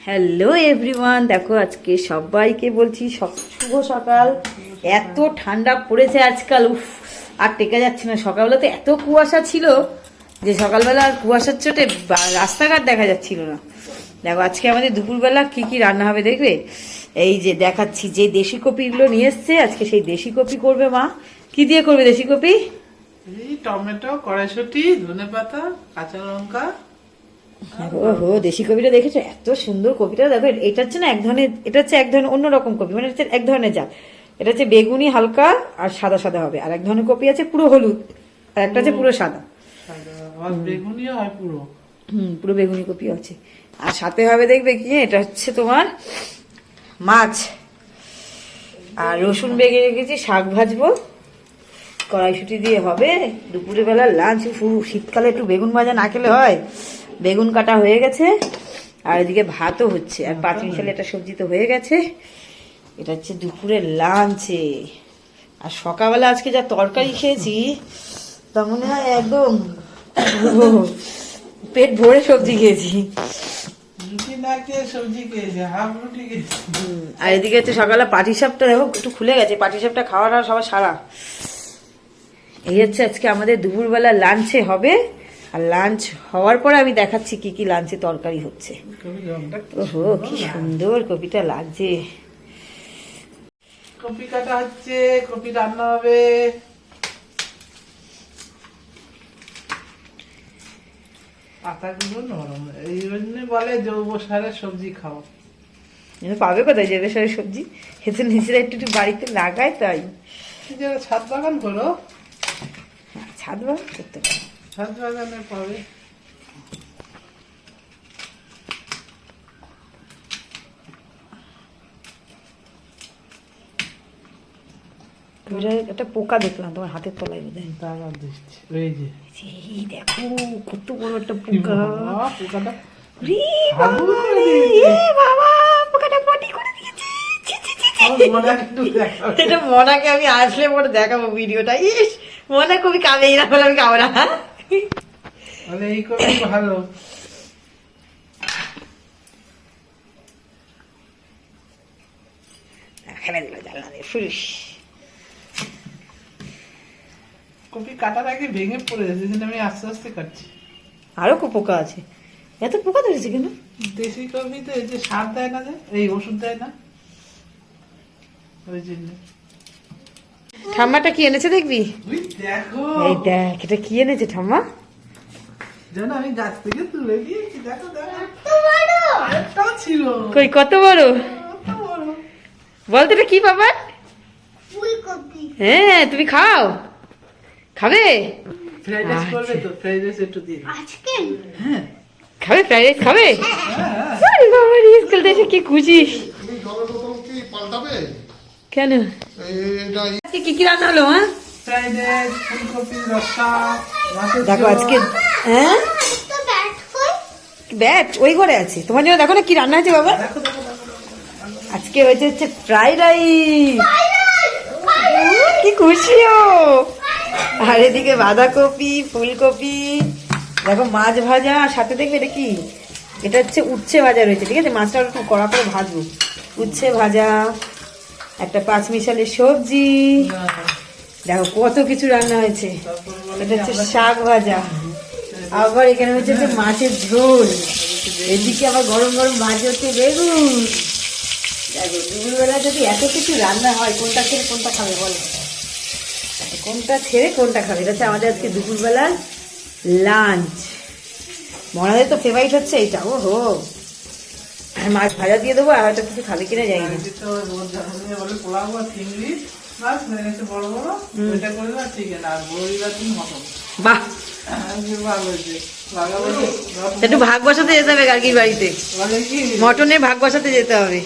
Hello everyone, দেখো আজকে সবাইকে বলছি শুভ সকাল। এত ঠান্ডা পড়েছে আজকাল, উফ আর টেকা যাচ্ছে না। সকালবেলা তো এত কুয়াশা ছিল যে সকালবেলা আর কুয়াশার চোটে রাস্তাঘাট দেখা যাচ্ছিল না। দেখো আজকে আমাদের দুপুরবেলা কি কি রান্না হবে দেখবে। এই যে দেখাচ্ছি, যে দেশি কপিগুলো নিয়ে এসছে আজকে সেই দেশি কপি করবে মা। কি দিয়ে করবে দেশি কপি? এই টমেটো, কড়াইশুঁটি, ধনেপাতা, কাঁচা লঙ্কা। ওহো, দেশি কপিটা দেখেছো? এত সুন্দর কপিটা। দেখো এটা হচ্ছে না এক ধরনের, এটা হচ্ছে এক ধরনের অন্যরকম কপি, মানে হচ্ছে এক ধরনের জাত। এটা হচ্ছে বেগুনি হালকা আর সাদা সাদা হবে, আর এক ধরনের কপি আছে পুরো হলুদ, আর একটা আছে পুরো সাদা। বেগুনিও হয় পুরো। পুরো বেগুনি কপি আছে। আর সাথে হবে দেখবে কি, এটা হচ্ছে তোমার মাছ আর রসুন বেগে রেখেছি, শাক ভাজবো, কড়াইশুঁটি দিয়ে হবে দুপুরে বেলা লাঞ্চ। শীতকালে একটু বেগুন ভাজা না খেলে হয়। বেগুন কাটা হয়ে গেছে, আর এদিকে ভাতও হচ্ছে, আর 5 মিশালে একটা সবজি তো হয়ে গেছে। এটা হচ্ছে দুপুরের লাঞ্চে। আর সকালবেলা আজকে যা তরকারি খেয়েছি তা মনে হয় একদম পেট ভরে সবজি খেয়েছি। আর এদিকে হচ্ছে সকালে পাটিসাপটা, দেখো একটু খুলে গেছে, পাটিসাপটা খাওয়াটা সবার সারা। এই হচ্ছে আজকে আমাদের দুপুরবেলা লাঞ্চে হবে। আর লাঞ্চ হওয়ার পরে আমি দেখাচ্ছি কি কি লাঞ্চে তরকারি হচ্ছে। ওহো, কি সুন্দর কপিটা লাগছে। কপি কাটা হচ্ছে, কপি রান্না হবে। পাতাগুলো নরম, এই জন্য বলে জৈব সারের সবজি খাও। পাবে কোথায় জৈব সারের সবজি? হেতু নিজেরা একটু একটু বাড়িতে লাগায়, তাই ছাদ বাগান করো। ছাদ বাগান করতে পারো, ছাদ বাগানে পাবে। একটা পোকা দেখলাম তোমার হাতের তলায় বোধ হয়। এই দেখো কত বড় একটা পোকা। পোকাটা পোকাটা পটি করে দিয়েছে। এটা মনাকে আমি আসলে পরে দেখাবো ভিডিওটা। ইস, মনে কবি কাবে না বলে আমি খাবো না। এই কপি ভালো। ফেলে দিল জানলা দিয়ে ফুরিস। কপি কাটার আগে ভেঙে পড়ে যাচ্ছে, যেন আমি আস্তে আস্তে কাটছি। আরো খুব পোকা আছে। এত পোকা ধরেছে কেন? দেশি কপিতে এই যে সার দেয় না, যে এই ওষুধ দেয় না, ওই জন্য। ঠাম্মাটা কি এনেছে দেখবি? দেখো, এই দেখ এটা কি এনেছে ঠাম্মা। যেন আমি গাছ থেকে তুলে দিয়েছি। দেখো আরেকটাও ছিল। কই কত বড় বলতো, এটা কি বাবা? ফুলকপি। হ্যাঁ, তুমি খাও, খাবে? ফ্রাইড রাইস করবে তো? ফ্রাইড রাইস একটু দিয়ে আজকে হ্যাঁ খাবে, ফ্রাইড রাইস খাবে? আরে বাবা রে, স্কুল থেকে কি খুশি। কেন আজকে কি কি রান্না হলো? হ্যাঁ, ফ্রাইড রাইস, ফুলকপি রসা। দেখো আজকে হ্যাঁ তো ব্যাট কই? ব্যাট ওই ঘরে আছে। তোমার জন্য দেখো না কি রান্না হয়েছে বাবা। আজকে হচ্ছে ফ্রাইড রাইস। কি খুশি ও। আর এদিকে বাঁধাকপি, ফুলকপি, দেখো মাছ ভাজা, আর সাথে দেখবে এটা কি, এটা হচ্ছে উচ্ছে ভাজা রয়েছে। ঠিক আছে, মাছটা একটু কড়া করে ভাজবো। উচ্ছে ভাজা, একটা 5 মিশালের সবজি, দেখো কত কিছু রান্না হয়েছে। এটা হচ্ছে শাক ভাজা, আবার এখানে হচ্ছে যে মাছের ঝোল, এদিকে আবার গরম গরম ভাজি হচ্ছে বেগুন। দেখো দুপুরবেলা যদি এত কিছু রান্না হয়, কোনটা ছেড়ে কোনটা খাবে বলো? কোনটা ছেড়ে কোনটা খাবে? এটা হচ্ছে আমাদের আজকে দুপুরবেলার লাঞ্চ। মনাদের তো ফেভারিট হচ্ছে এইটা। ও হো, মাছ ভাজা দিয়ে দেবো, আর হয়তো কিছু খাবে কিনা যাই না। পোলাও বা চিংড়ি মাছ বড় বড়, ওইটা করবে। আর চিকেন আর বড়িবার দিন মটন। বাহ, ভালো হয়েছে। একটু ভাগ বসাতে যেতে হবে কাকির বাড়িতে, বলে কি মটনে ভাগ বসাতে যেতে হবে।